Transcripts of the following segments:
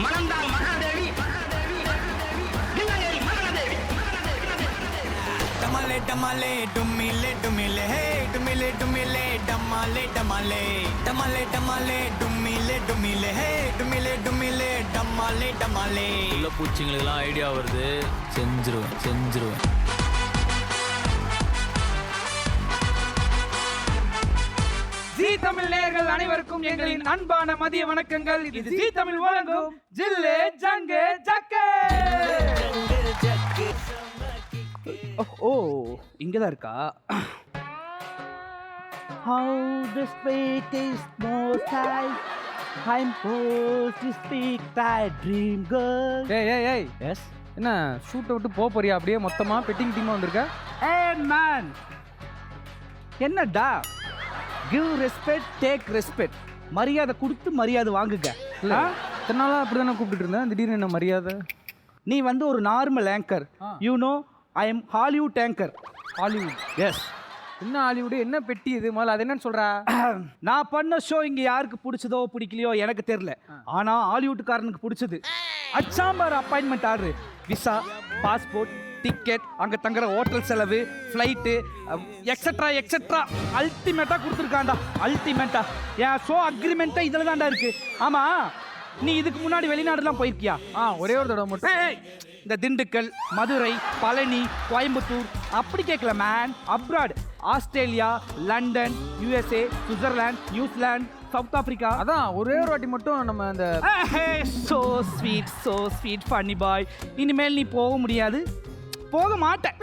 மணந்தால் மகாதேவி டமாலே டமாலே டும்மிலே டும்மிலே ஹே டும்மிலே டும்மிலே டமாலே டமாலே டமாலே டமாலே டும்மிலே டும்மிலே ஹே டும்மிலே டும்மிலே டமாலே டமாலே. உள்ள பூச்சிங்களுக்கெல்லாம் ஐடியா வருது, செஞ்சிருவேன். ஜீ தமிழ் நேயர்கள் அனைவருக்கும் எங்களின் அன்பான மதிய வணக்கங்கள். இது ஜீ தமிழ் வழங்கும் ஜில்லே ஜங்கே ஜக்கே. ஓ இங்கதான் இருக்கா? How the sweet is most high, I'm supposed to speak thy dream girl. ஏய் எஸ் என்ன ஷூட்டை விட்டு போறியா? அப்படியே மொத்தமா பெட்டிங் டீமா வந்திருக்க? ஏய் மேன் என்னடா? Give respect, take respect. மரியாதை கொடுத்து மரியாதை வாங்குங்க. இத்தனை நாளாக அப்படி தானே கூப்பிட்டு இருந்தேன், திடீர்னு என்ன மரியாதை? நீ வந்து ஒரு normal anchor. You know I am Hollywood anchor. Hollywood? Yes. என்ன ஹாலிவுட்? என்ன பெட்டி இது? முதல்ல அது என்னன்னு சொல்கிறா? நான் பண்ண ஷோ இங்கே யாருக்கு பிடிச்சதோ பிடிக்கலையோ எனக்கு தெரியல, ஆனால் ஹாலிவுட்காரனுக்கு பிடிச்சது. அச்சாம்பார் appointment order, visa, passport, ticket, அங்கே தங்குற ஹோட்டல் செலவு, ஃப்ளைட்டு, எக்ஸட்ரா அல்டிமேட்டாக கொடுத்துருக்காண்டா. அல்டிமேட்டா என் ஷோ அக்ரிமெண்ட்டை இதில் தான்டா இருக்கு. ஆமாம், நீ இதுக்கு முன்னாடி வெளிநாடுலாம் போயிருக்கியா? ஒரே ஒரு தடவை மட்டும். இந்த திண்டுக்கல், மதுரை, பழனி, கோயம்புத்தூர் அப்படி கேட்கல man. Abroad, Australia, London, USA, Switzerland, New Zealand, south Africa. அதான் ஒரே ஒரு வாட்டி மட்டும் நம்ம அந்த சோ ஸ்வீட் ஃபன்னி பாய். இனிமேல் நீ போக முடியாது, போக மாட்டேன்.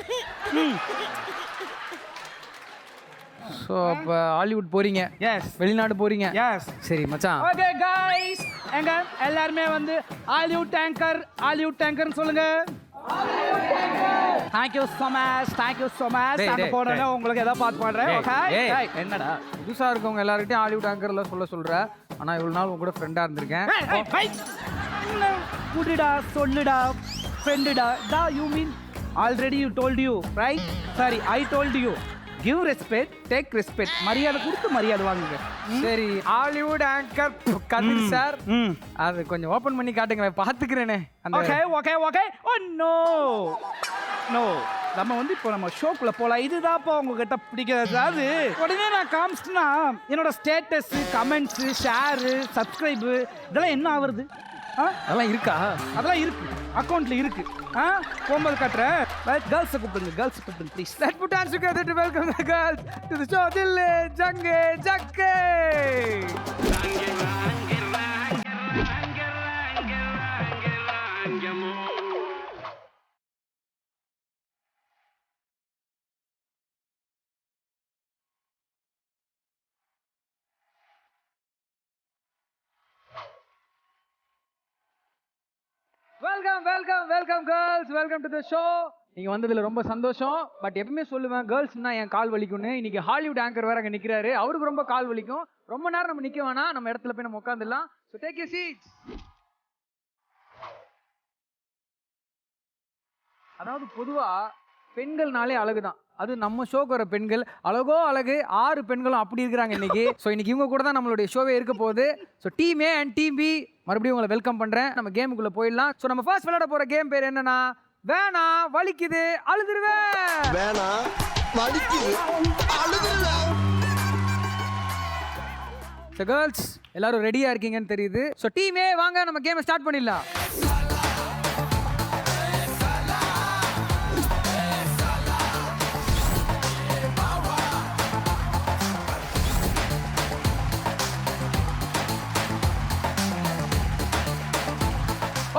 ஸோ அப்போ ஹாலிவுட் போறீங்க? எஸ். வெளிநாடு போறீங்க? எஸ். சரி மச்சான். ஓகே गाइस, எங்க எல்லாரும் வந்து ஹாலிவுட் டேங்கர்னு சொல்லுங்க. Thank you so much. அங்க போறேன்னா உங்களுக்கு ஏதாவது பார்த்து பாடுறேன். ஓகே. என்னடா புதுசா இருக்கவங்க எல்லார்கிட்டயும் ஹாலிவுட் டேங்கர்ல சொல்ற. ஆனா இவ்வளவு நாள் உங்க கூட ஃப்ரெண்டா இருந்திருக்கேன். குடிடா சொல்லுடா ஃப்ரெண்டுடா. டா you mean already you told you right? Sorry, I told you. Give respect, take respect. மரியாதை கொடுத்து மரியாதை வாங்குங்க. சரி, ஹாலிவுட் ஆங்கர் கதிர் சார், அது கொஞ்சம் ஓபன் பண்ணி காட்டுங்க, பாத்துக்கிறேனே. ஓகே. ஓ நோ நம்ம வந்து இப்போ நம்ம ஷோக்குள்ள போலாம். இதுதான்ப்பா உங்ககிட்ட பிடிக்காது. அது உடனே நான் காமிச்சிட்டேன்னா என்னோட ஸ்டேட்டஸ், கமெண்ட்ஸ், ஷேரு, சப்ஸ்கிரைபு இதெல்லாம் என்ன ஆகுறது? அதெல்லாம் இருக்கா? அதெல்லாம் இருக்கு, அக்கௌண்ட்ல இருக்கு. போகும்போது காட்டுறேன். கேர்ள்ஸை கூப்பிடுங்க please. Let's put hands together to welcome the girls to the show Dille Jange Jakke. Welcome girls, welcome to the show. நீங்க வந்ததுல ரொம்ப சந்தோஷம். பட் எப்பவுமே சொல்லுவேன், கேர்ள்ஸ்னா என் கால் வலிக்கும்னு. இன்னைக்கு ஹாலிவுட் ஆங்கர் வேற அங்க நிக்கிறாரு, அவருக்கு ரொம்ப கால் வலிக்கும். ரொம்ப நேரம் நம்ம நிக்க வேணாம், நம்ம இடத்துல போய் நம்ம உட்காந்துடலாம். So take you seats. அதாவது பொதுவா பெண்கள்னாலே அழகுதான். அது நம்ம ஷோக்கு வர பெண்கள் அழகோ அழகு. 6 பெண்களும் அப்படி இருக்கிறாங்க இன்னைக்கு. ஸோ இன்னைக்கு இவங்க கூட தான் நம்மளுடைய ஷோவே இருக்க போகுது. So team A and team B மறுபடியும் உங்களை வெல்கம் பண்றேன். நம்ம கேமுக்குள்ள போயிடலாம். ஸோ நம்ம ஃபர்ஸ்ட் விளையாட போற கேம் பேர் என்னன்னா, வேணா வலிக்குது அழுதுருவேன். வேணா வலிக்குது அழுதுருவேன். ஸோ கேர்ள்ஸ் எல்லாரும் ரெடியா இருக்கீங்கன்னு தெரியுது. ஸோ டீமே வாங்க, நம்ம கேமை ஸ்டார்ட் பண்ணிடலாம்.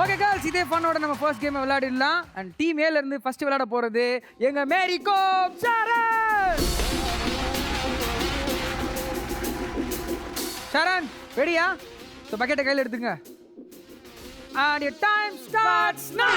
ஓகே கேர்ள்ஸ், இதே ஃபன்னோட நம்ம ஃபர்ஸ்ட் கேமை விளையாடிடலாம். அண்ட் டீம் ஏல இருந்து ஃபர்ஸ்ட் விளையாட போறது எங்க மேரி கோம் சரண். சரண் ரெடியா? ஸோ பக்கெட்டை கையில் எடுத்துங்க. And your time starts now.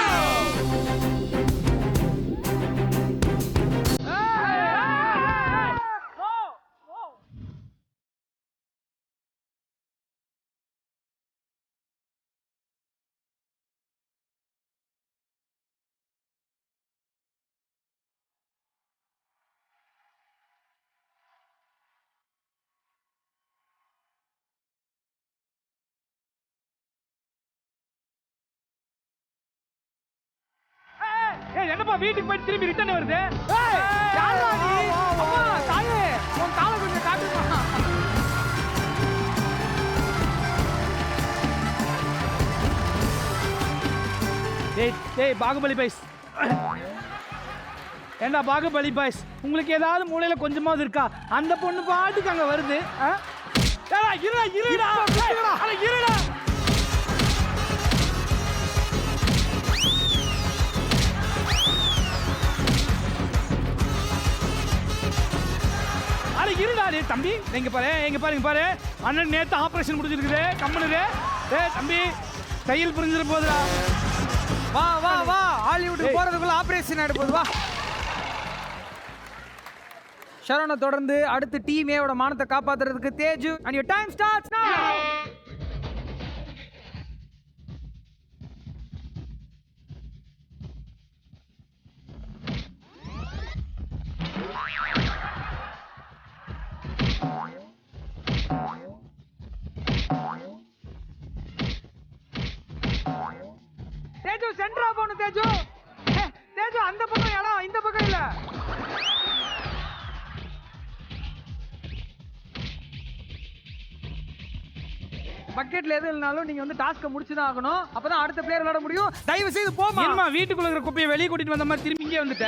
என்னப்பா வீட்டுக்கு போய் திரும்பி ரிட்டர்ன் வருது? ஏய், யாருடா நீ? அம்மா, தாயே, உன் காலை கொஞ்சம் காட்டுமா? டேய் பாகுபலி பாய்ஸ், ஏண்டா பாகுபலி பாய்ஸ், உங்களுக்கு ஏதாவது மூலையில கொஞ்சமாவது இருக்கா? அந்த பொண்ணு பாட்டுக்கு அங்க வருது. இருடா இருடா இருடா. அட இருடா டேய் தம்பி, எங்க பாரு அண்ணன் நேத்து ஆபரேஷன் முடிஞ்சிருக்குது. கம்முனு டேய் தம்பி, கையில் புரிஞ்சிர போதுடா. வா ஹாலிவுட் போறதுக்குள்ள ஆபரேஷன் ஆயிட போகுது. வா ஷரோனை தொடர்ந்து அடுத்து டீம் ஏவோட மானத்தை காப்பாத்துறதுக்கு Teju and your time starts now. Teju சென்டரா போணும். தேஜு அந்த பக்கம் இடம், இந்த பக்கம் இல்ல. பக்கெட்ல எது இல்லனாலும் நீங்க வந்து டாஸ்க முடிச்சுதான் ஆகணும். அப்பதான் அடுத்த பிளேயர் விளையாட முடியும். தயவு செய்து போமா. என்னமா வீட்டுக்குள்ள இருக்கிற குப்பையை வெளிய கூட்டிட்டு வந்த மாதிரி திரும்பி இங்கே வந்துட்ட?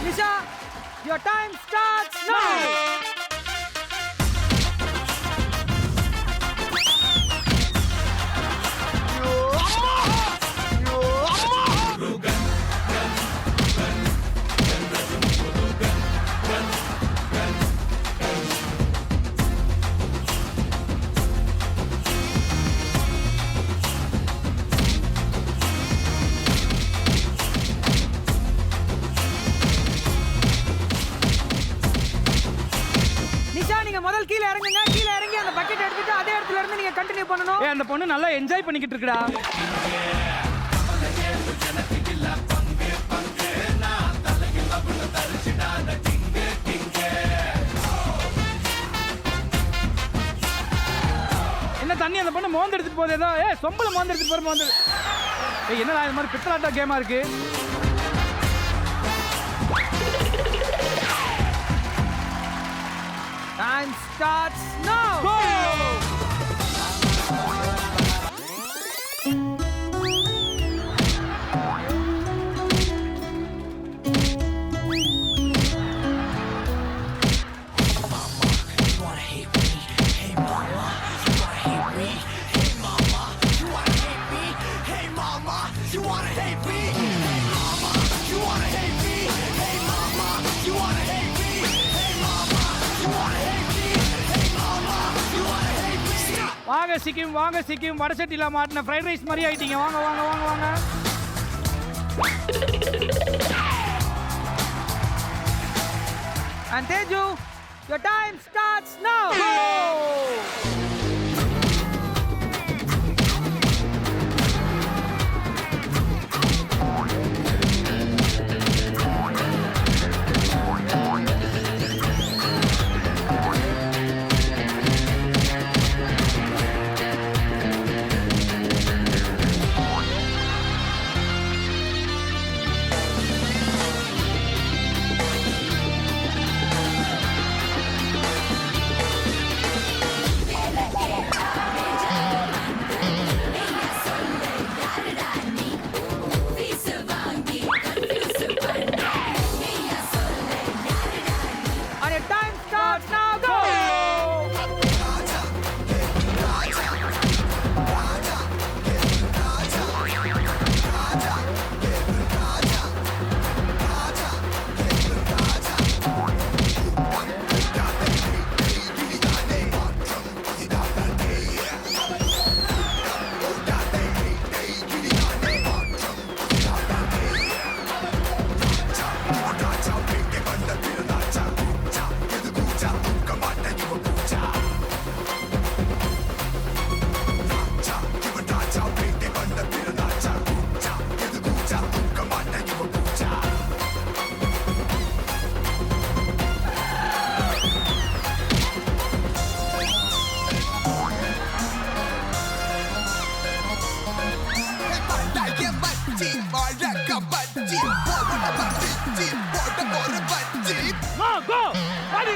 Nisha, your time starts now. முதல் கீழே இறங்கி அந்த பக்கெட் எடுத்துட்டு அதே இடத்துல இருந்து நீங்க கண்டினியூ பண்ணனும். அந்த பொண்ணு நல்லா என்ஜாய் பண்ணிக்கிட்டு இருக்குடா. என்ன தண்ணி அந்த பொண்ணு மோந்து எடுத்துட்டு போகுது. ஏதோ சொம்பல மோந்து எடுத்துட்டு போற மோந்து. என்னடா இந்த மாதிரி பித்தலாட்ட கேமா இருக்கு? Time starts now. Go! வாங்க சிக்கிம் வடசட்டில மாட்டின ஃப்ரைட் ரைஸ் மாதிரி ஆயிட்டீங்க. வாங்க. And Teju, your time starts now. Go! பச்சி போட பச்சி போட ஒரு பச்சி கோ வாடி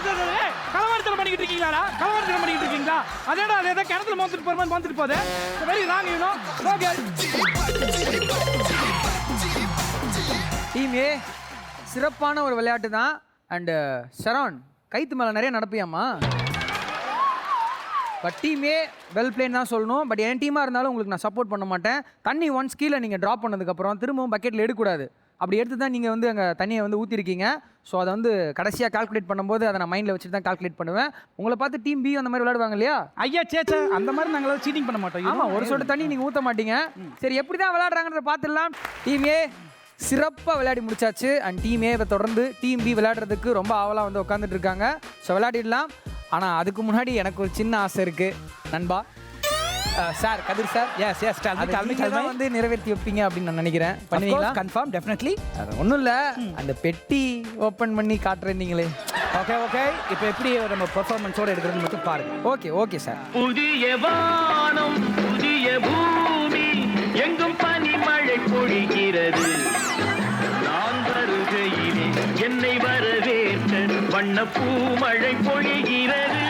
கலவரத்தனம் பண்ணிக்கிட்டு இருக்கீங்களா கலவரத்தனம் பண்ணிக்கிட்டு இருக்கீங்களா அதேடா அதே கிணத்துல மோந்துட்டு போற மாதிரி மோந்துட்டு போதே very wrong you know okay team A சிறப்பான ஒரு விளையாட்டு தான். அண்டு ஷரான் கைத்து மேலே நிறைய நடப்பியாமா. But team A well played தான் சொல்லணும். பட் என் டீமாக இருந்தாலும் உங்களுக்கு நான் சப்போர்ட் பண்ண மாட்டேன். தண்ணி ஒன்ஸ் கீழே நீங்கள் ட்ராப் பண்ணதுக்கப்புறம் திரும்பவும் பக்கெட்டில் எடுக்கக்கூடாது. அப்படி எடுத்து தான் நீங்கள் வந்து அங்கே தண்ணியை வந்து ஊற்றிருக்கீங்க. ஸோ அதை வந்து கடைசியாக கால்குலேட் பண்ணும்போது அதை நான் மைண்டில் வச்சுட்டு தான் கால்குலேட் பண்ணுவேன். உங்களை பார்த்து டீம் பி அந்த மாதிரி விளையாடுவாங்க இல்லையா? ஐயா சேச்சா அந்த மாதிரி நாங்கள் சீட்டிங் பண்ண மாட்டோம். ஆமாம், ஒரு சொட்டு தண்ணி நீங்கள் ஊற்ற மாட்டீங்க. சரி, எப்படி தான் விளையாடுறாங்கிறத பார்த்துடலாம். டீம் ஏ சிறப்பாக விளையாடி முடிச்சாச்சு. அண்ட் டீம் ஏ தொடர்ந்து டீம் பி விளையாடுறதுக்கு ரொம்ப ஆவலாக வந்து உட்காந்துட்டு இருக்காங்க. ஸோ விளையாடிடலாம். ஆனால் அதுக்கு முன்னாடி எனக்கு ஒரு சின்ன ஆசை இருக்குது நண்பா. சார் கதிர் சார், எஸ் எஸ் தான் வந்து நிறைவேற்றி வைப்பீங்க அப்படின்னு நான் நினைக்கிறேன். பண்ணுவீங்களா? Confirm definitely. அது ஒன்றும் இல்லை, அந்த பெட்டி ஓப்பன் பண்ணி காட்டுறீங்களே. ஓகே ஓகே, இப்போ எப்படி நம்ம பெர்ஃபார்மன்ஸோடு எடுக்கிறதுன்னு மட்டும் பாருங்க. Okay okay sir. புதிய வானம் புதிய பூமி எங்கும் பனிமழை பொழிகிறது. நான் வருகையிலே என்னை வரவேற்ற வண்ண பூமழை பொழிகிறது.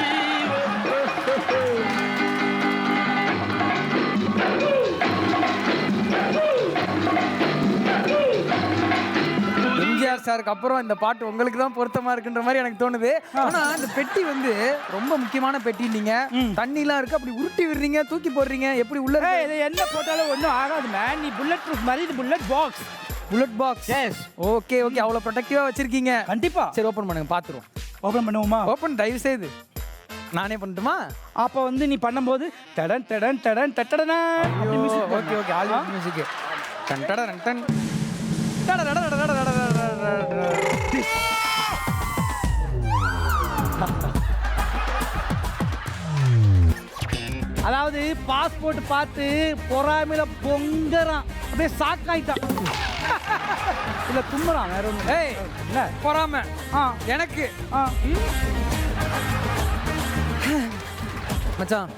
எம்ஜிஆர் சாருக்கு அப்புறம் இந்த பாட்டு உங்களுக்கு தான் பொருத்தமா இருக்குன்ற மாதிரி எனக்கு தோணுது. ஆனா இந்த பெட்டி வந்து ரொம்ப முக்கியமான பெட்டி. நீங்க தண்ணிலாம் இருக்கு, அப்படி உருட்டி விடுறீங்க, தூக்கி போடுறீங்க, எப்படி உள்ள இது என்ன போட்டாலும் ஒன்றும் ஆகாது மேன். நீ புல்லட் ப்ரூஃப் மாதிரி. இது bullet box. Bullet box. Yes. Okay okay, அவ்வளோ ப்ரொடெக்டிவா வச்சிருக்கீங்க. கண்டிப்பா. சரி, ஓப்பன் பண்ணுங்க, பாத்துருவோம். ஓப்பன் பண்ணுவோமா? ஓப்பன் தயவு செய்து. நானே பண்ணட்டுமா? அப்போ வந்து நீ பண்ணும்போது டடன் டடன் டடன் டடடனா. Okay okay, all music. டன் டடன் டன் அதாவது பாஸ்போர்ட் பார்த்து பொறாமையில பொங்கறான், அப்படியே ஷாக் ஆயிட்டான். இல்ல தும்முறான், வேற ஒண்ணு. ஏய் இல்ல பொறாம எனக்கு. மச்சான்,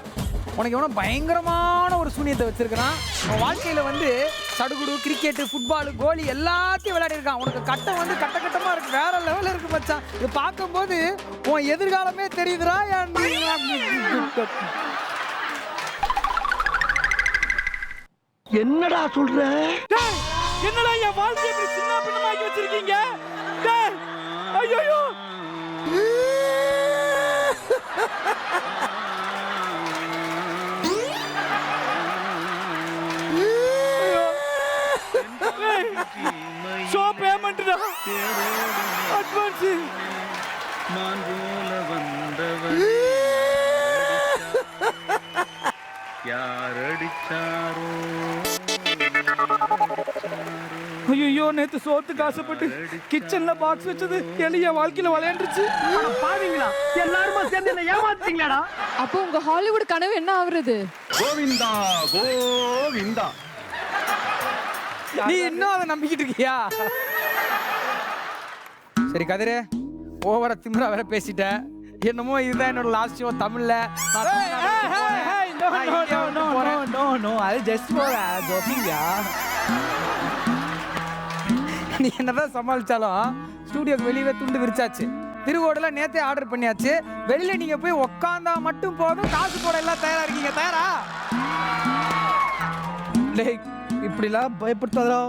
உனக்கு எவனோ பயங்கரமான ஒரு சூனியத்தை வச்சிருக்கிறான். உன் வாழ்க்கையில வந்து சடுகுடு, கிரிக்கெட்டு, ஃபுட்பால், கோலி எல்லாத்தையும் விளையாடி இருக்கான். உனக்கு கட்டம் வந்து கட்ட கட்டமா இருக்கு, வேற லெவலில் இருக்கு மச்சான். இது பார்க்கும்போது உன் எதிர்காலமே தெரியுதுடா. என்னடா சொல்ற? என்னடா என் வாழ்க்கையை இப்படி சின்ன பின்னமாக்கி வச்சிருக்கீங்க? ஐயோ ஷோ பேமெண்ட்டா, அட்வான்ஸ். மான் போல வந்தவன் யார் அடிச்சாரோ? ஐயோ, நேத்து சோத்துக்கு ஆசைப்பட்டு கிச்சன்ல பாக்ஸ் வச்சது எளிய வாழ்க்கையில விளையாண்டுச்சு. பாவீங்களா, எல்லாருமா சேர்ந்து என்ன ஏமாத்தீங்களாடா? அப்போ உங்க ஹாலிவுட் கனவு என்ன ஆகுறது? கோவிந்தா கோவிந்தா. நீ இன்னும் அதை நம்பிக்கிட்டு இருக்கியா? சரி கதிரே, ஓவரா திமிரா வேற பேசிட்ட. என்னமோ இதுதான் என்னோட லாஸ்ட் ஷோ தமிழ்ல. நீ என்னதான் சமாளிச்சாலும் ஸ்டூடியோக்கு வெளியவே துண்டு விரிச்சாச்சு. திருவோடுல நேத்தே ஆர்டர் பண்ணியாச்சு. வெளியில நீங்க போய் உக்காந்தா மட்டும் போதும், காசு போட எல்லாம் தயாரா இருக்கீங்க. தயாரா? இப்படிலாம் பயப்படுத்தாதா,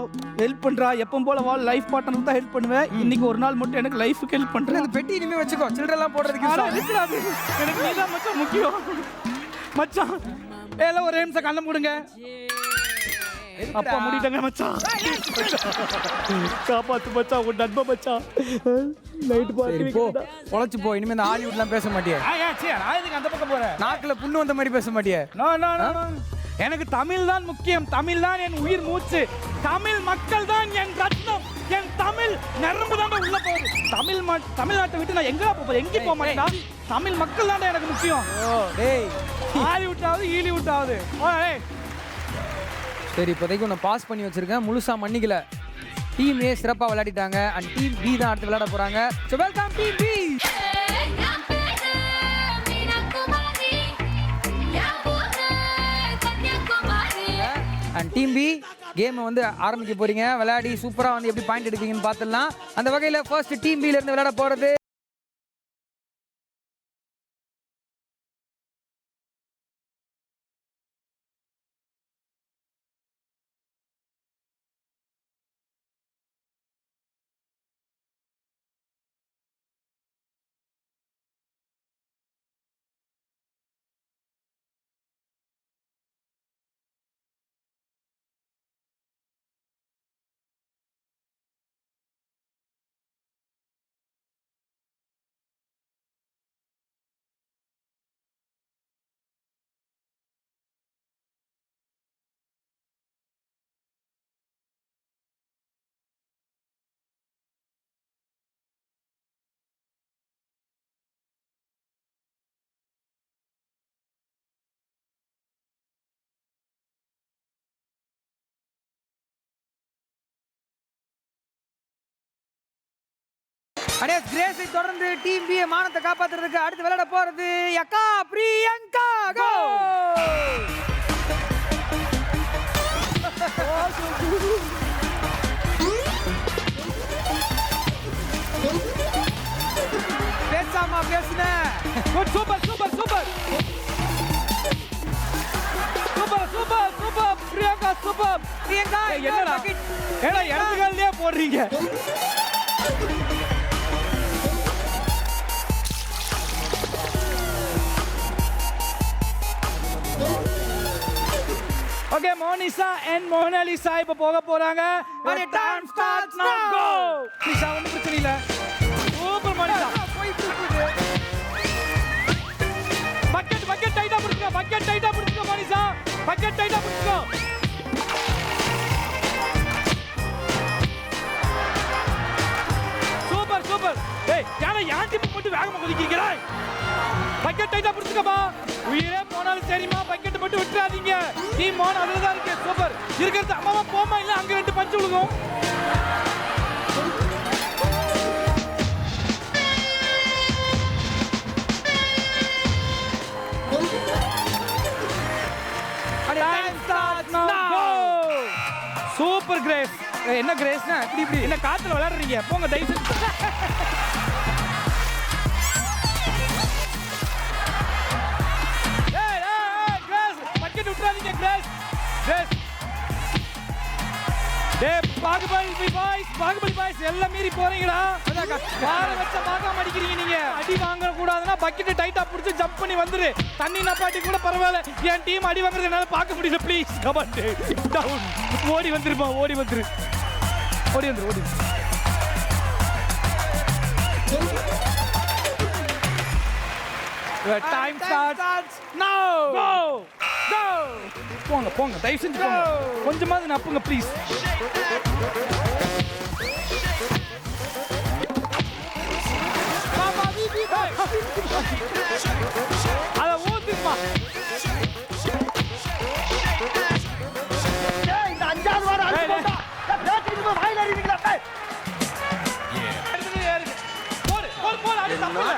ஹெல்ப் பண்றா. எப்பவும் போல வாழ் லைஃப் பார்ட்னர் தான் ஹெல்ப் பண்ணுவேன். இன்னைக்கு ஒரு நாள் மட்டும் எனக்கு லைஃப்க்கு ஹெல்ப் பண்றேன். இந்த பெட்டி இனிமே வச்சுக்கோ, சில்லறை எல்லாம் போடுறதுக்கு. எனக்கு நீதான் மச்சான் முக்கியம். மச்சான் எல்லாம் ஒரு நிமிஷம் கண்ண மூடுங்க. அப்பா முடிட்டாங்க மச்சான். காப்பாத்து மச்சான், உன் நண்ப மச்சான். நைட் சரி போ, பொழைச்சு போ. இனிமே இந்த ஹாலிவுட்லாம் பேச மாட்டியே. நான் எதுக்கு அந்த பக்கம் போறேன்? நாக்குல புண்ணு வந்த மாதிரி பேச மாட்டியே. எனக்கு தமிழ் தான் முக்கியம். தமிழ் தான் என் உயிர் மூச்சு. தமிழ் மக்கள் தான் என் ரத்னம். என் தமிழ் நரம்பு தான் உள்ள போகுது. தமிழ்நாட்டை விட்டு நான் எங்க போறேன்? எங்க போக மாட்டேன். தமிழ் மக்கள் தான் எனக்கு முக்கியம். டேய், ஹாலிவுட்டாவது ஈலிவுட்டாவது. சரி, இப்போதைக்கு உன்னை பாஸ் பண்ணி வச்சிருக்கேன். முழுசா மன்னிக்கல. டீம் ஏ சிறப்பாக விளையாடிட்டாங்க. அண்ட் டீம் பி தான் அடுத்து விளையாட போறாங்க. So welcome team B. And team B கேமை வந்து ஆரம்பிக்க போறீங்க. விளையாடி சூப்பரா வந்து எப்படி பாயிண்ட் எடுப்பீங்கன்னு பார்த்துடலாம். அந்த வகையில் ஃபர்ஸ்ட் டீம் பில இருந்து விளையாட போறது அடே கிரேஸை தொடர்ந்து டீம் பி மானத்தை காப்பாத்துறதுக்கு அடுத்து விளையாட போறது அக்கா பிரியங்கா கோ. பேசாமா பேசுன. Super super super super super super Priyanka super. Priyanka என்னடா ஏடா இடத்துக்காலே போடுறீங்க. ஓகே மோனிஷா அண்ட் மோனாலிசா இப்ப போக போறாங்க. Time starts now. கோ மோனிஷா ஒண்ணும் பிரச்சனை இல்ல. சூப்பர் மோனிஷா. பக்கெட் பக்கெட் டைட்டா பிடிச்சுக்கோ. பக்கெட் டைட்டா பிடிச்சுக்கோ மோனிஷா. பக்கெட் டைட்டா பிடிச்சுக்கோ. Super super. ஏய் யாரா யாண்டி போட்டு வேகமா குதிக்கிறீங்களா? பக்கெட் டைட்டா பிடிச்சுக்கோமா. உயிரே போனாலும் சரிமா பக்கெட் மட்டும் விட்டுறாதீங்க. டீம் மோன் அதுல தான் இருக்கு. சூப்பர். இருக்கிறது அம்மாவா போமா இல்ல அங்க ரெண்டு பஞ்ச் விழுகும். டைம் ஸ்டார்ட் நவ. Super grace. என்ன கிரேஸ்னா இப்படி இப்படி என்ன காத்துல விளையாடுறீங்க? போங்க தயவு செஞ்சு. பக்கெட் விட்டுறாதீங்க கிரேஸ். கிரேஸ் பாகுபலி பாய்ஸ் எல்லாம் மீறி போறீங்களா? வார வச்ச பார்க்காம அடிக்கிறீங்க நீங்க. அடி வாங்க கூடாதுன்னா பக்கெட் டைட்டா புடிச்சு ஜம்ப் பண்ணி வந்துரு. தண்ணி நப்பாட்டி கூட பரவாயில்ல. என் டீம் அடி வாங்குறது என்னால பார்க்க முடியல. ப்ளீஸ் கமாண்ட் டவுன். ஓடி வந்துருப்பா. ஓடி வந்துரு. ஓடி வந்துரு. ஓடி டைம் ஸ்டார்ட்ஸ் நவ. கோ கோ. போங்க போங்க தயவு செஞ்சு போங்க. கொஞ்சமாவது நப்புங்க ப்ளீஸ். அத ஊத்துமா. இந்த அஞ்சாவது வாரம் அடிச்சு போட்டா பேசிட்டு போய் வாயில அறிவீங்களா?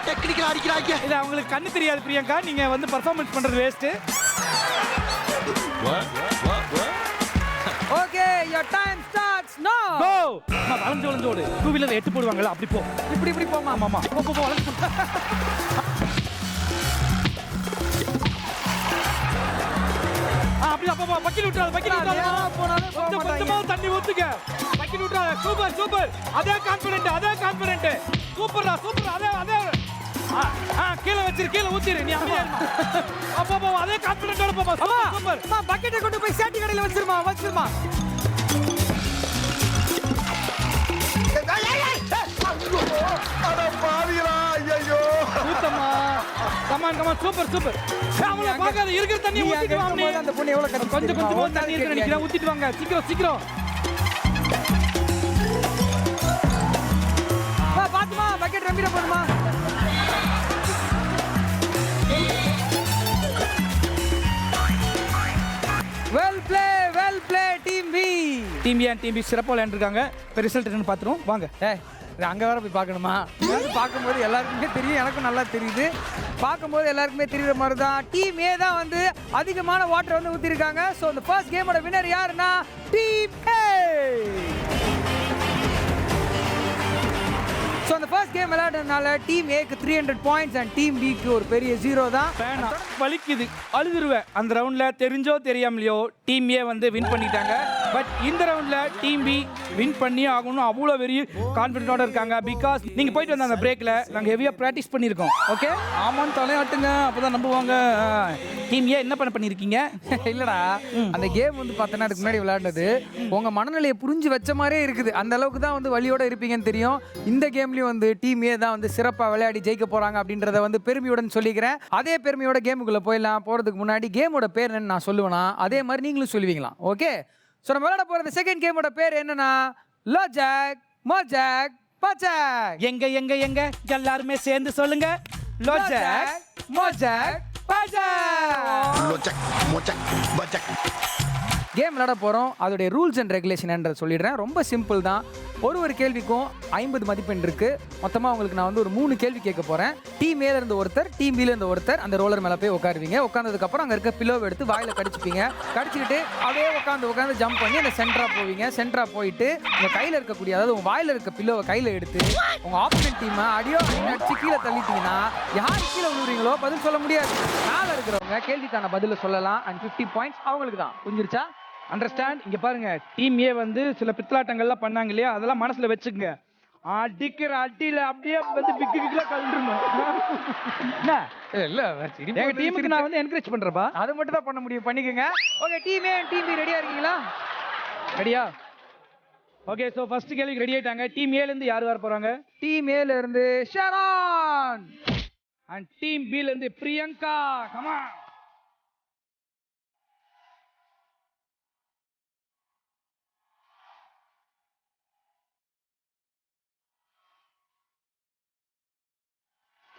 டெக்னிக்கல் அடிக்கிறாங்க. இது அவங்களுக்கு கண்ணு தெரியாது பிரியங்கா. நீங்க வந்து பெர்ஃபார்மன்ஸ் பண்றது waste. Okay your time starts now. Go. நான் வளைஞ்சு வளைஞ்சு ஓடு. டூ வீலர் 8 போடுவாங்கல அப்படி போ. இப்படி இப்படி போமா. ஆமாமா. போ போ வளைஞ்சு. அப்படி அப்பா பக்கெட் விட்டுறாத. பக்கெட் விட்டுறாத. போனாலும் போக மாட்டாங்க. கொஞ்சமா தண்ணி ஊத்துங்க. பக்கெட் விட்டுறாத. Super super. அதே கான்ஃபிடென்ட். அதே கான்ஃபிடென்ட். சூப்பர்டா சூப்பர். அதே அதே கீழே வச்சிரு. கீழே ஊத்திரு. நீ அப்படியே அப்பா அதே கான்ஃபிடென்ட்டோட போமா. சூப்பர். அம்மா பக்கெட்டை கொண்டு போய் சேட்டி கடையில வச்சிருமா. வச்சிருமா. அட பாவிகளா. ஐயோ. ஊத்தமா. Come on come on. Super super. அவங்கள பார்க்காத. இருக்கிற தண்ணி ஊத்திட்டு வாங்க. அந்த பொண்ணு எவ்வளவு கஷ்டம். கொஞ்சம் கொஞ்சம் தண்ணி இருக்கு நினைக்கிறேன். ஊத்திட்டு வாங்க. சீக்கிரம் சீக்கிரம். பாத்துமா பக்கெட் ரம்பிட போடுமா. Well play team B. Team A team B சிறப்பாக விளையாண்டுருக்காங்க. இப்போ ரிசல்ட் என்னன்னு பார்த்துருவோம் வாங்க. ஏய் அங்கே வேற போய் பார்க்கணுமா? பார்க்கும்போது எல்லாருக்குமே தெரியும், எனக்கும் நல்லா தெரியுது. பார்க்கும்போது எல்லாருக்குமே தெரியுற மாதிரி தான் டீம் ஏ தான் வந்து அதிகமான வாட்டர் வந்து ஊற்றிருக்காங்க. ஸோ இந்த ஃபர்ஸ்ட் கேமோட வின்னர் யாருன்னா டீம் ஏ. ஸோ அந்த ஃபர்ஸ்ட் கேம் விளையாடுறதுனால டீம் ஏக்கு 300 பாயிண்ட்ஸ் அண்ட் டீம் பிக்கு ஒரு பெரிய 0 தான். வலிக்குது, அழுதுருவேன். அந்த ரவுண்டில் தெரிஞ்சோ தெரியாமலையோ டீம் ஏ வந்து வின் பண்ணிட்டாங்க. பட் இந்த ரவுண்டில் டீம் பி வின் பண்ணி ஆகணும் அவ்வளோ வெரி கான்ஃபிடென்ட்டோட இருக்காங்க. பிகாஸ் நீங்கள் போயிட்டு வந்த அந்த பிரேக்கில் நாங்கள் ஹெவியாக ப்ராக்டிஸ் பண்ணியிருக்கோம். ஓகே, ஆமான்னு தலையாட்டுங்க, அப்போ தான் நம்புவாங்க. டீம் ஏ என்ன பண்ணியிருக்கீங்க? இல்லைடா, அந்த கேம் வந்து பார்த்தோன்னா அதுக்கு முன்னாடி விளையாடுனது உங்கள் மனநிலையை புரிஞ்சு வச்ச மாதிரியே இருக்குது. அந்த அளவுக்கு தான் வந்து வலியோட இருப்பீங்கன்னு தெரியும். இந்த கேம்லேயும் வந்து டீம் ஏ தான் வந்து சிறப்பாக விளையாடி ஜெயிக்க போகிறாங்க அப்படின்றத வந்து பெருமையுடன் சொல்லிக்கிறேன். அதே பெருமையோட கேமுக்குள்ளே போகிறதுக்கு முன்னாடி கேமோட பேர் என்னன்னு நான் சொல்லுவேனா, அதே மாதிரி நீங்களும் சொல்லுவீங்களா? ஓகே, ஸோ நம்ம விளையாட போகிறது செகண்ட் கேமோட பேர் என்னன்னா லாஜாக் மோஜாக் பாஜாக். எங்க எங்க எங்க எல்லாருமே சேர்ந்து சொல்லுங்க. லாஜாக் மோஜாக் பாஜாக். லோச்சக் மோச்சக் பச்சக். கேம் விளையாட போகிறோம். அதோடைய ரூல்ஸ் அண்ட் ரெகுலேஷன் சொல்லிடுறேன். ரொம்ப சிம்பிள் தான். ஒரு கேள்விக்கும் 50 மதிப்பெண் இருக்குது. மொத்தமாக உங்களுக்கு நான் வந்து ஒரு 3 கேள்வி கேட்க போகிறேன். டீம் ஏல இருந்து ஒருத்தர், டீம் பில இருந்து ஒருத்தர் அந்த ரோலர் மேலே போய் உட்காருவீங்க. உட்காந்ததுக்கப்புறம் அங்கே இருக்க பில்லோவை எடுத்து வாயில் கடிச்சிப்பீங்க. கடிச்சிக்கிட்டு அப்படியே உட்காந்து ஜம்ப் பண்ணி அந்த சென்டராக போவீங்க. சென்டராக போயிட்டு உங்கள் கையில் இருக்கக்கூடிய, அதாவது உங்கள் வாயில் இருக்க பில்லோவை கையில் எடுத்து உங்கள் ஆப்போனன்ட் டீமை அடியோ அடிச்சு கீழே தள்ளிட்டீங்கன்னா யார் கீழே விழுறீங்களோ பதில் சொல்ல முடியாது. மேலே இருக்கிறவங்க கேள்விக்கான பதிலை சொல்லலாம். அண்ட் 50 பாயிண்ட்ஸ் அவங்களுக்கு தான். புரிஞ்சிருச்சா? அண்டர்ஸ்டாண்ட். இங்க பாருங்க, டீம் ஏ வந்து சில பித்தலாட்டங்கள்லாம் பண்ணாங்க இல்லையா, அதெல்லாம் மனசுல வச்சுக்கங்க. அடிக்கிற அடியில அப்படியே வந்து பிக்கில கலந்துடணும். இல்ல எங்க டீமுக்கு நான் வந்து என்கரேஜ் பண்றப்பா. அது மட்டும் தான் பண்ண முடியும், பண்ணிக்கோங்க. Okay, team A team B ரெடியா இருக்கீங்களா? ரெடியா? ஓகே, சோ ஃபர்ஸ்ட் கேள்விக்கு ரெடி ஆயிட்டாங்க. டீம் ஏல இருந்து யார் வர போறாங்க? டீம் ஏல இருந்து ஷரான் அண்ட் டீம் பி ல இருந்து Priyanka. Come on.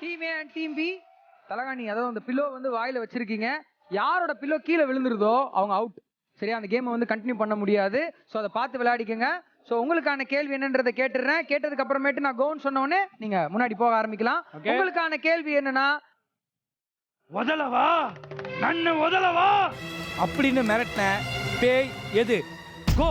Team A and team B தலகாணி, அதாவது அந்த பில்லோ வந்து வாயில வச்சிருக்கீங்க. யாரோட பில்லோ கீழே விழுந்துருதோ அவங்க அவுட். சரியா? அந்த கேமை வந்து கண்டினியூ பண்ண முடியாது. ஸோ அதை பார்த்து விளையாடிக்கங்க. ஸோ உங்களுக்கான கேள்வி என்னன்றதை கேட்டுடுறேன். கேட்டதுக்கு அப்புறமேட்டு நான் கவுன் சொன்ன உடனே நீங்க முன்னாடி போக ஆரம்பிக்கலாம். உங்களுக்கான கேள்வி என்னன்னா, உதலவா நன்னு உதலவா அப்படின்னு மிரட்டின பேய் எது? கோ.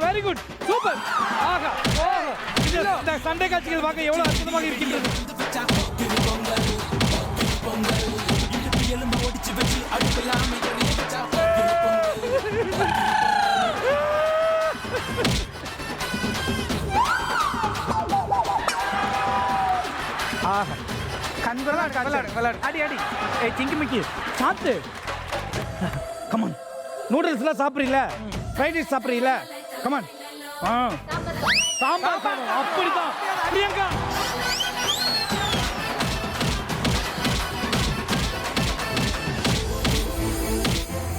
Very good, super. ஆஹா, இந்த சண்டை காட்சிகள் பார்க்க எவ்வளவு அற்புதமாக இருக்கின்றது. ஆஹா, கண்களால் அடி அடி. ஏய் சிங்கி மிக்கி சாப்பிட்டு. கமான், நூடுல்ஸ்லாம் சாப்பிட்றீங்களா? ஃப்ரைட் ரைஸ் சாப்பிட்றீங்களா? கமான். சாம்பார் சாதம் அப்படிதான். பிரியங்கா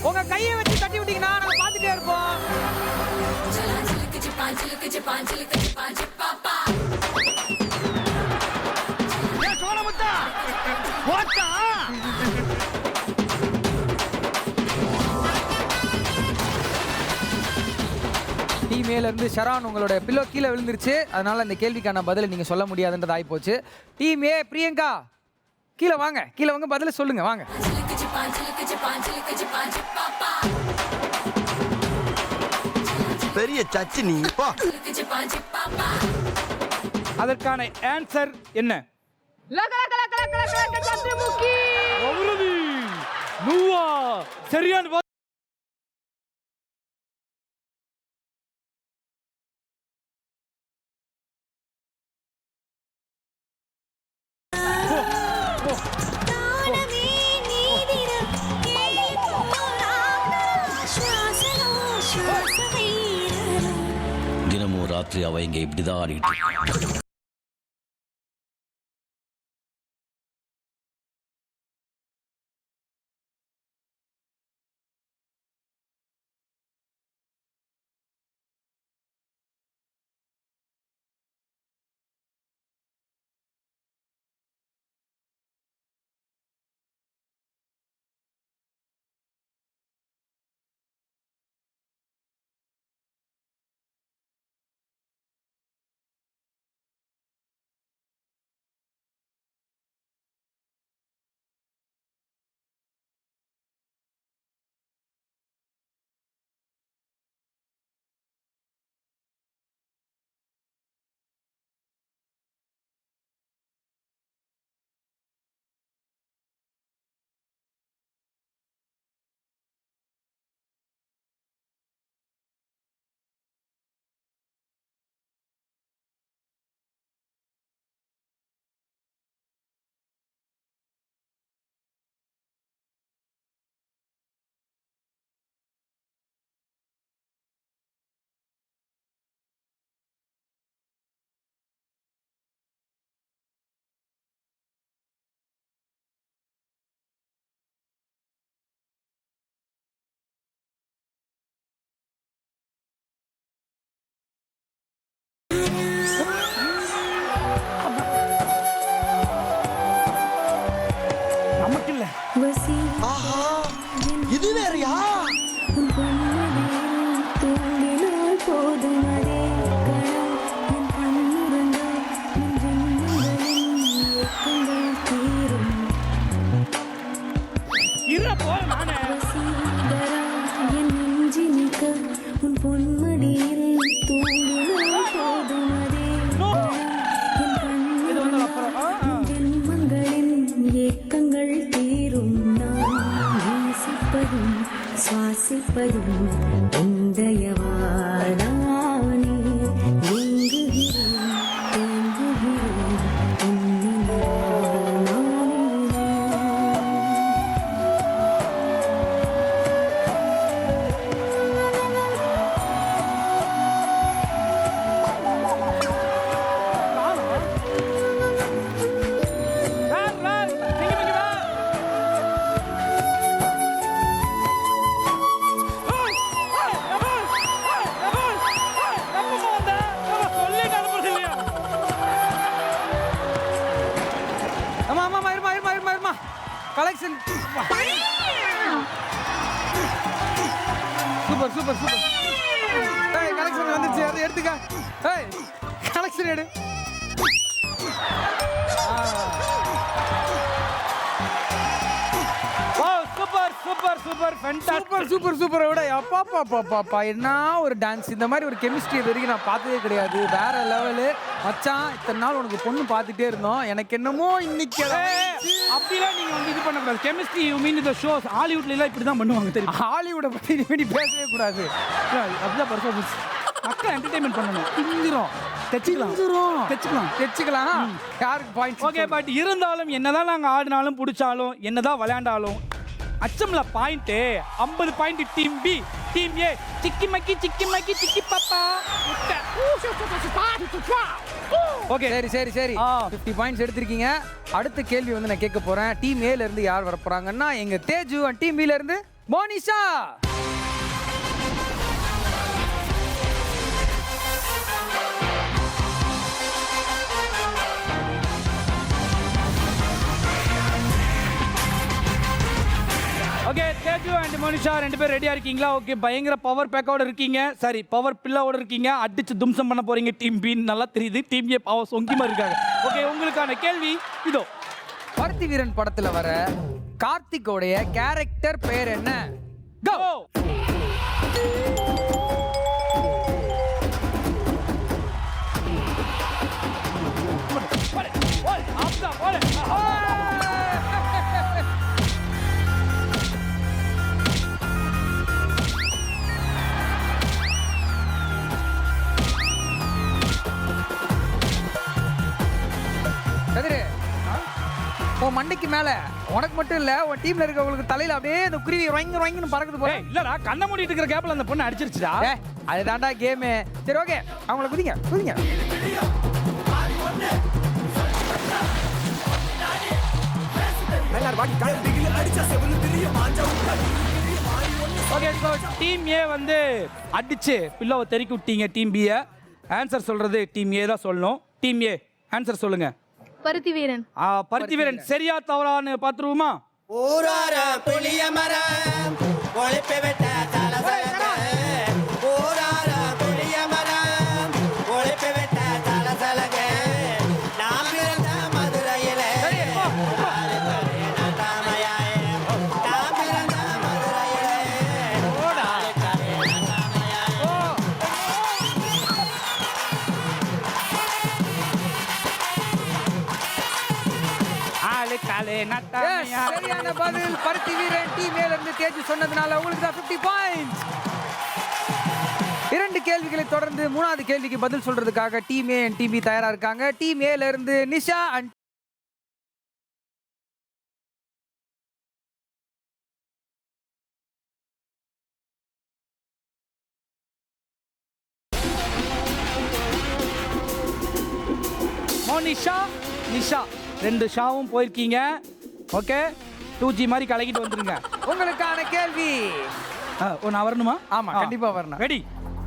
உங்க கையை வச்சு தட்டி விட்டீங்கன்னா நாங்க பார்த்துட்டே இருப்போம். சோழமுத்தா போட்டா. டீம் ஏல இருந்து ஷரான் உங்களோட பில்லோ கீழே விழுந்துருச்சு. அதனால இந்த கேள்விக்கான பதிலை நீங்க சொல்ல முடியாதுன்றது ஆயிப்போச்சு. டீம் ஏ பிரியங்கா கீழே வாங்க, கீழே வாங்க, பதில சொல்லுங்க வாங்க. பெரிய சச்சி நீ போ. அதற்கான ஆன்சர் என்ன? சரியான தினமும் ராத்திரி அவ இங்க இப்படிதான் ஆடிட்டு ஆமா ஆமா இருமா கலெக்ஷன் சூப்பர் ஏய் கலெக்ஷன் வந்துருச்சு அதை எடுத்துக்க ஏய் கலெக்ஷன் எடு சூப்பர் விட அப்பா என்ன ஒரு டான்ஸ் இந்த மாதிரி ஒரு கெமிஸ்ட்ரி இது வரைக்கும் நான் பார்த்ததே கிடையாது வேற லெவலு மச்சான் இத்தனை நாள் உனக்கு பொண்ணு பார்த்துட்டே இருந்தோம் எனக்கு என்னமோ இன்னைக்கு அப்படிலாம் நீங்க வந்து இது பண்ணக்கூடாது கெமிஸ்ட்ரி யூ மீன் இந்த ஷோஸ் ஹாலிவுட்ல எல்லாம் இப்படி தான் பண்ணுவாங்க தெரியும் ஹாலிவுட்டை பற்றி நீ பேசவே கூடாது அப்படிதான் பர்ஃபார்மன்ஸ் மக்கள் என்டர்டைன்மெண்ட் பண்ணணும் திஞ்சிரும் தைச்சுக்கலாம் யாருக்கு பாயிண்ட் ஓகே பட் இருந்தாலும் என்னதான் நாங்க ஆடினாலும் பிடிச்சாலும் என்னதான் விளையாண்டாலும் அச்சம்ல point 50 point team B team A சிக்கி மக்கி சிக்கி பாப்பா ஓகே சரி 50 பாயிண்ட்ஸ் எடுத்திருக்கீங்க அடுத்த கேள்வி வந்து நான் கேட்க போறேன் டீம் ஏல இருந்து யார் வர போறாங்கன்னா எங்க தேஜு அண்ட் டீம் பில இருந்து மோனிஷா ஓகே தேஜு அண்ட் மோனிஷா ரெண்டு பேரும் ரெடியா இருக்கீங்களா ஓகே பயங்கர பவர் பேக்கோட இருக்கீங்க சரி பவர் பில்லோட இருக்கீங்க அடிச்சு தும்சம் பண்ண போறீங்க டீம் பி நல்லா தெரியுது டீம் ஏ பவர் சொங்கிமா இருக்காங்க ஓகே உங்களுக்கான கேள்வி இதோ பருத்தி வீரன் படத்துல வர கார்த்திகோடைய கேரக்டர் பேர் என்ன கோ கதிரு உன் மண்டைக்கு மேல உனக்கு மட்டும் இல்ல உன் டீம்ல இருக்கவங்களுக்கு தலையில அப்படியே இந்த குருவி வாங்கின்னு பறக்குது போல இல்லடா கண்ண மூடிட்டு இருக்கிற கேப்ல அந்த பொண்ணு அடிச்சிருச்சுடா அதுதான்டா கேம் சரி ஓகே அவங்கள குதிங்க ஓகே ஸோ டீம் ஏ வந்து அடிச்சு பில்லோவை தெறிக்கி விட்டீங்க டீம் பியை ஆன்சர் சொல்றது டீம் ஏ தான் சொல்லணும் டீம் ஏ ஆன்சர் சொல்லுங்க பருத்தி வீரன் பருத்தி வீரன் சரியா தவறான்னு பார்த்துருவோமா ஊரார புளிய மரம் ஒழிப்பு விட்ட தலசலக ஊரார புளிய மரம் ஒழிப்பு விட்ட தலசலக நாம் பிறந்த மதுரையிலே நாம் பிறந்த மதுரையிலே சரியான பதில் பருத்தி வீரன் டீம் ஏல இருந்து தேஜு சொன்னதுனால உங்களுக்கு தான் 50 பாயிண்ட்ஸ் இரண்டு கேள்விகளை தொடர்ந்து மூணாவது கேள்விக்கு பதில் சொல்றதுக்காக team A and team B தயாரா இருக்காங்க டீம் ஏல இருந்து நிஷா அண்ட் மோனிஷா நிஷா ரெண்டு ஷாவும் போயிருக்கீங்க ஓகே 2G மாதிரி கலக்கிட்டு வந்துருங்க உங்களுக்கான கேள்வி நான் வரணுமா ஆமா கண்டிப்பா வரணும் ரெடி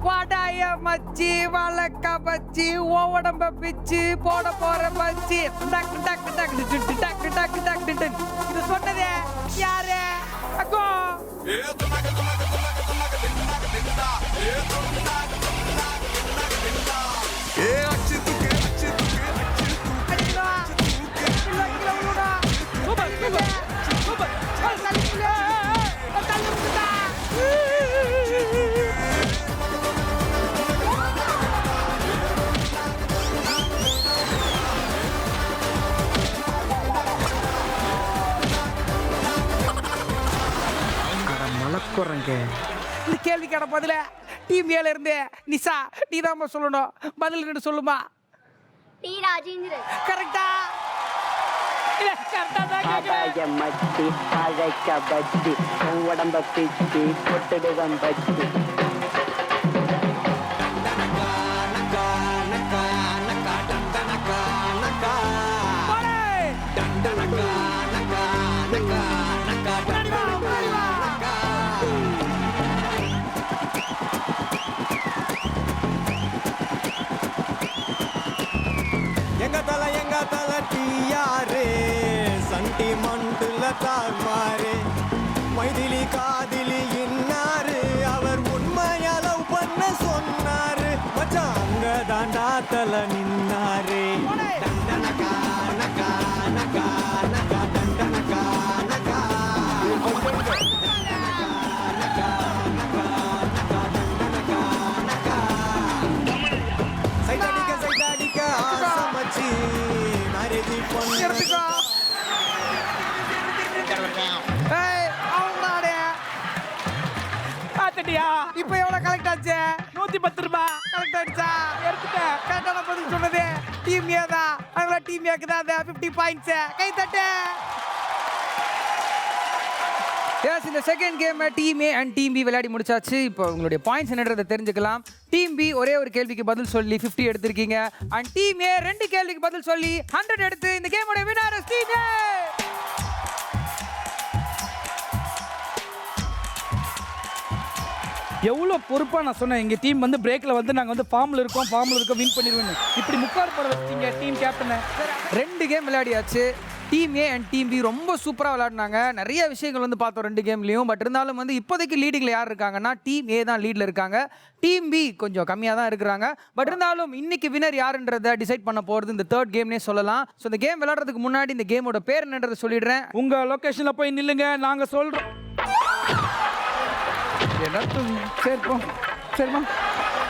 வடாய மச்சி வழக்க பச்சி உடம்ப பிச்சு போட போற பச்சி டக் டக் டக் டக் டக் டக் இது சொன்னதே யாரு அக்கோ மலக்குறங்க இந்த கேள்விக்கான பதில டீம் ஏல இருந்து நிசா நீ தான் சொல்லணும். பதில் ரெண்டு சொல்லுமா. டி ராஜேந்திரன். கரெக்டா? இல்ல கரெக்டா தான் கேக்குறேன். மச்சி அழைக்க பச்சி உடம்ப பிச்சி பொட்டுடுவம் பச்சி. எங்க தல டியாரே சண்டி மண்டுல தார்மாரே மைதிலி காதிலி இன்னாரு அவர் உண்மையா லவ் பண்ண சொன்னாரு மச்சான் அங்க தாண்டா தல நின்னாரு டண்டனகா நகா நகா நகா டண்டனகா நகா சைடாடிக்க ஆசமச்சி மேரேஜ் பண்ணி பாத்துட்டியா? இப்போ எவ்வளவு கலெக்ட் ஆச்சு? 110 ரூபாய் கலெக்ட் ஆயிடுச்சா? எடுத்துட்டேன். கரெக்டான பதில் சொன்னது டீம் ஏ தான். அதனால டீம் ஏக்கு தான் அந்த 50 பாயிண்ட்ஸ். கை தட்டு. எஸ், இந்த second game team A and team B விளையாடி முடிச்சாச்சு. இப்போ உங்களுடைய பாயிண்ட்ஸ் என்னன்றதை தெரிஞ்சுக்கலாம். டீம் பி ஒரே ஒரு கேள்விக்கு பதில் சொல்லி 50 எடுத்திருக்கீங்க. அண்ட் டீம் ஏ 2 கேள்விக்கு பதில் சொல்லி 100 எடுத்து இந்த கேமோட வின்னர் டீம் ஏ. எவ்வளோ பொறுப்பா நான் சொன்னேன் எங்க டீம் வந்து பிரேக்ல வந்து நாங்க வந்து ஃபார்ம்ல இருக்கோம் வின் பண்ணிடுவோம். இப்படி முக்கார் போட வச்சிட்டீங்க டீம் கேப்டனை. 2 கேம் விளையாடியாச்சு. Team A and team B ரொம்ப சூப்பராக விளையாடினாங்க. நிறைய விஷயங்கள் வந்து பார்த்தோம் 2 கேம்லையும். பட் இருந்தாலும் வந்து இப்போதைக்கு லீடிங்கில் யார் இருக்காங்கன்னா டீம் ஏ தான் லீடில் இருக்காங்க. டீம் பி கொஞ்சம் கம்மியாக தான் இருக்கிறாங்க. பட் இருந்தாலும் இன்னைக்கு வினர் யாருன்றதை டிசைட் பண்ண போகிறது இந்த 3rd கேம்னே சொல்லலாம். ஸோ இந்த கேம் விளையாடுறதுக்கு முன்னாடி இந்த கேமோட பேர் என்னன்றதை சொல்லிடுறேன். உங்க லொகேஷன்ல போய் நில்லுங்க, நாங்க சொல்றோம். சரிப்போம் சரிம்மா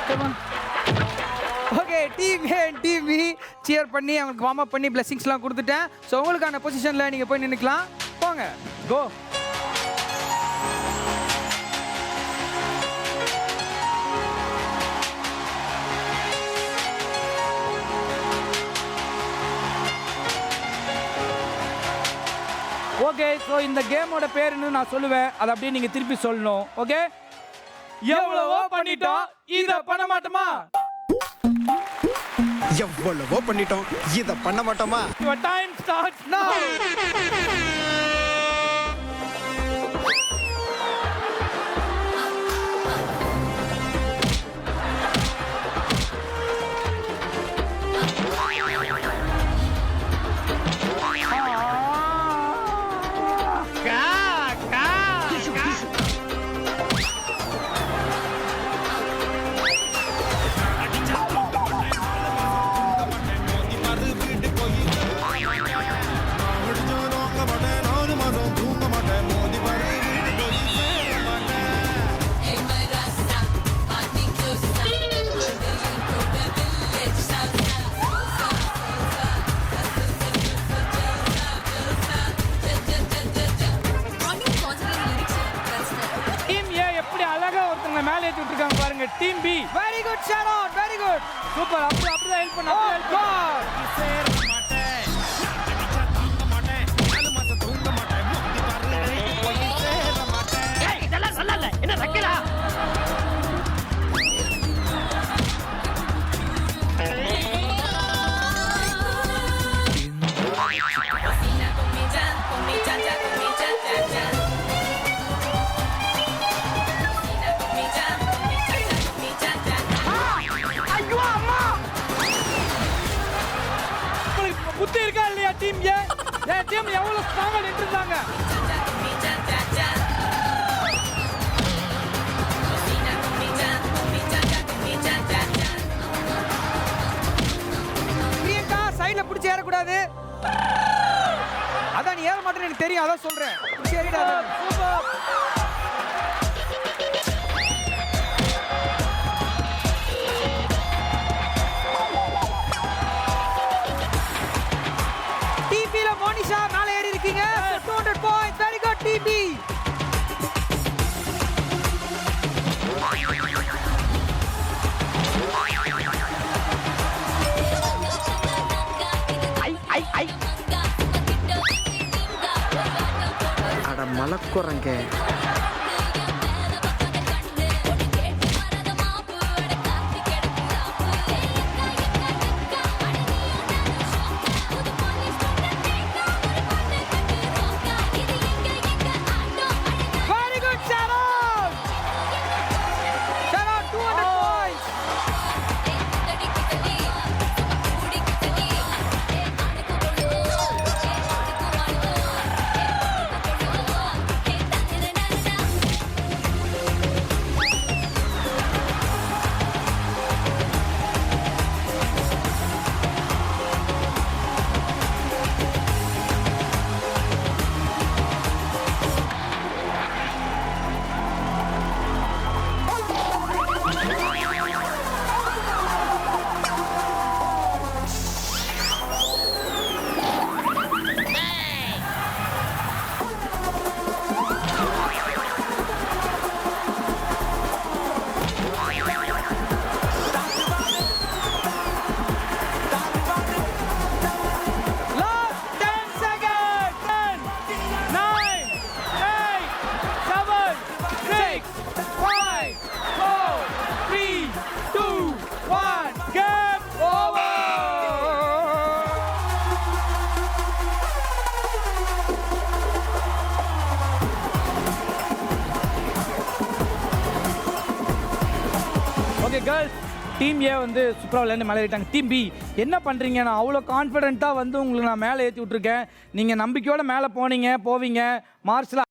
சரிம்மா. Okay, team A and team B cheer பண்ணி அவங்களுக்கு வார்ம் அப் பண்ணி பிளெஸிங்ஸ்லாம் கொடுத்துட்டேன். ஸோ உங்களுக்கான பொசிஷனில் நீங்கள் போய் நின்றுக்கலாம். போங்க, கோ. ஓகே, ஸோ இந்த கேமோட பேருன்னு நான் சொல்லுவேன், அதை அப்படியே நீங்க திருப்பி சொல்லணும். ஓகே, எவ்வளவோ பண்ணிட்டோம், இத பண்ண மாட்டோமா? எவ்வளவோ பண்ணிட்டோம் இத பண்ண மாட்டோமா? Your time starts now. மேலே ஏத்தி விட்டுருக்காங்க பாருங்க. Team be very good Sharon, very good, super. அப்படியே ஹெல்ப் பண்ணு. இதெல்லாம் நல்லா இல்ல. என்ன வைக்கலா? புத்தி இருக்கா இல்லையா டீம் ஏ? என் டீம் எவ்வளவு ஸ்ட்ராங்கா நின்றுட்டாங்க. பிரியங்கா சைடுல பிடிச்சி ஏறக்கூடாது. அதான் நீ ஏற மாட்டேன்னு எனக்கு தெரியும், அதான் சொல்றேன். சரிடா, சூப்பர். டிபில மோனிஷா மேலே ஏறி இருக்கீங்க. 200 பாயிண்ட்ஸ். வெரி குட் டிபி. மலக்குறங்க. Very good, Sharon! Sharon, 200 points! Last 10 seconds! 10, 9, 8, 7, 6, 5, 4, 3, 2, 1. Game over! Okay girls, team A வந்து சூப்பராக விளையாண்டு மேலே ஏறிட்டாங்க. டீம் பி என்ன பண்ணுறீங்க? நான் அவ்வளோ கான்ஃபிடென்ட்டாக வந்து உங்களுக்கு நான் மேலே ஏற்றி விட்ருக்கேன். நீங்கள் நம்பிக்கையோடு மேலே போவீங்க மார்ச்சில்.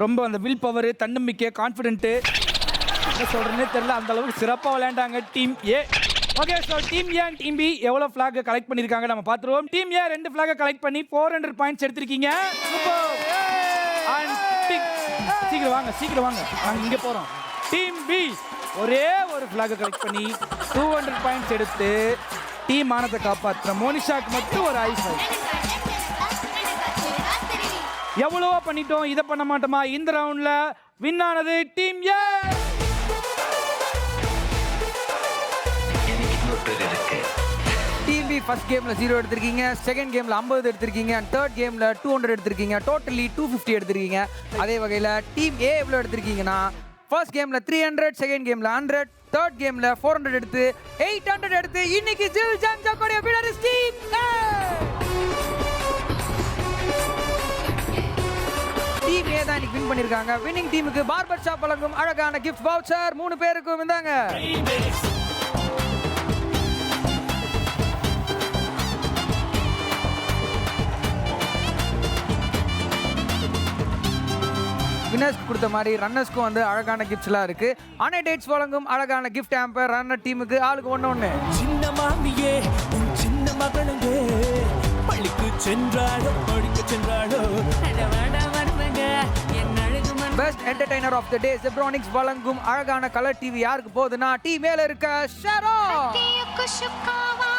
ரொம்ப அந்த வில் பவர், தன்னம்பிக்கை, கான்ஃபிடென்ட்டு என்ன சொல்கிறேன்னே தெரியல, அந்த அளவுக்கு சிறப்பாக விளையாண்டாங்க team A. Okay, so team A and team B எவ்வளோ ஃப்ளாக் கலெக்ட் பண்ணியிருக்காங்க நம்ம பார்த்துருவோம். டீம் ஏ 2 ஃப்ளாகை கலெக்ட் பண்ணி 400 பாயிண்ட்ஸ் எடுத்திருக்கீங்க. சீக்கிரம் வாங்க நாங்கள் இங்கே போகிறோம். டீம் பி ஒரே ஒரு ஃப்ளாகை கலெக்ட் பண்ணி 200 பாயிண்ட்ஸ் எடுத்து டீம் மானத்தை காப்பாற்றுற மோனிஷாக்கு மட்டும் ஒரு ஐஃபை. எவ்வளவோ பண்ணிட்டோம், இதை பண்ண மாட்டோமா? இந்த ரவுண்ட்ல வின் ஆனது team A. Team B first கேம்ல 0 எடுத்திருக்கீங்க, செகண்ட் கேம்ல 50 எடுத்திருக்கீங்க, அண்ட் தேர்ட் கேம்ல 200 எடுத்திருக்கீங்க. டோட்டலி 250 எடுத்திருக்கீங்க. அதே வகையில் டீம் ஏ எவ்வளோ எடுத்திருக்கீங்கன்னா, ஃபர்ஸ்ட் கேம்ல 300, செகண்ட் கேம்ல 100, தேர்ட் கேம்ல 400 எடுத்து 800 எடுத்து இன்னைக்கு ஜில் ஜாம் ஜாக்கோடைய winner is team A. Team A தான் இன்னைக்கு வின் பண்ணிருக்காங்க. வின்னிங் டீமுக்கு பார்பர் ஷாப் வழங்கும் அழகான கிஃப்ட் வவுச்சர் 3 பேருக்கும் வந்தாங்க. வினர்ஸ்க்கு கொடுத்த மாதிரி ரன்னர்ஸ்க்கும் வந்து அழகான கிஃப்ட்ஸ்லாம் இருக்கு. அனை டேட்ஸ் வழங்கும் அழகான கிஃப்ட் ஹேம்பர் ரன்னர் டீமுக்கு ஆளுக்கு ஒன்று. சின்ன மாமியே உன் சின்ன மகளுங்கே பள்ளிக்கு சென்றாளோ படிக்க சென்றாளோ best entertainer of the day Zebronics வழங்கும் அழகான கலர் டிவி யாருக்கு போகுதுன்னா டீம் மேல இருக்க ஷரோ. அத்தியக்கு சுக்காவா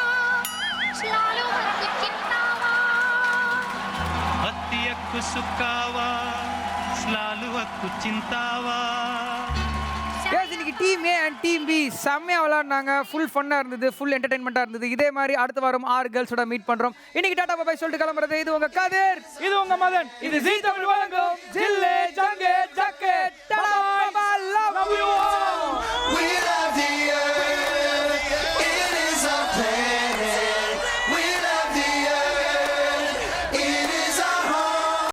ஸ்லாலுவக்கு சிந்தாவா. இன்னைக்கு team A and team B செம்மையா விளையாடுனாங்க. ஃபுல் ஃபன்னா இருந்தது, ஃபுல் என்டர்டைன்மெண்டா இருந்தது. இதே மாதிரி அடுத்த வாரம் 6 கேர்ள்ஸோட மீட் பண்றோம். இன்னைக்கு டாடா பாய் சொல்லிட்டு கிளம்புறது இது உங்க கதிர், இது உங்க மதன், இது ஜீ தமிழ் வழங்கும் ஜில்லே ஜங்கே